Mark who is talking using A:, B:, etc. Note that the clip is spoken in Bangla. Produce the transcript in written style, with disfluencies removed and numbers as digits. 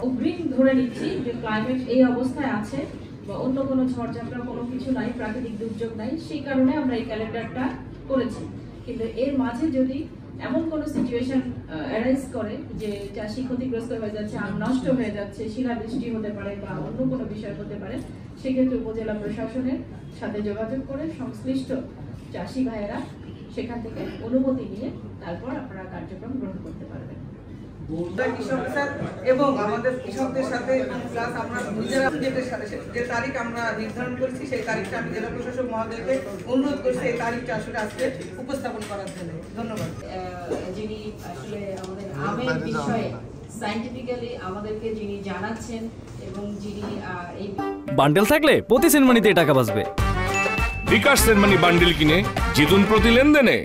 A: অগ্রিম ধরে নিচ্ছি যে ক্লাইমেট এই অবস্থায় আছে বা অন্য কোনো ঝড়ঝাপটা কোনো কিছু নাই, প্রাকৃতিক দুর্যোগ নাই, সেই কারণে আমরা এই ক্যালেন্ডারটা করেছি। কিন্তু এর মাঝে যদি এমন কোনো সিচুয়েশন অ্যারাইজ করে যে চাষি ক্ষতিগ্রস্ত হয়ে যাচ্ছে, আম নষ্ট হয়ে যাচ্ছে, শিলাবৃষ্টি হতে পারে বা অন্য কোনো বিষয় হতে পারে, সেক্ষেত্রে উপজেলা প্রশাসনের সাথে যোগাযোগ করে সংশ্লিষ্ট চাষি ভাইয়েরা সেখান থেকে অনুমতি নিয়ে তারপর আপনারা কার্যক্রম গ্রহণ করতে পারবেন।
B: এবং আমাদের কৃষকদের সাথে প্লাস আমরা নিজেরা যে তারিখ আমরা নির্ধারণ করেছি সেই তারিখটা আমি জেলা প্রশাসক মহোদয়কে অনুরোধ করছি এই তারিখটা আসলে আজকে উপস্থাপন করার জন্য। ধন্যবাদ।
A: যিনি আসলে আমাদের আমের বিষয়ে সায়েন্টিফিক্যালি আমাদেরকে যিনি জানাচ্ছেন এবং যিনি এই
C: বান্ডেল থাকলে প্রতি সেনমানিতে টাকা বাঁচবে।
D: বিকাশ সেনমানি বান্ডেল কিনে জিতুন প্রতি লেনদেনে।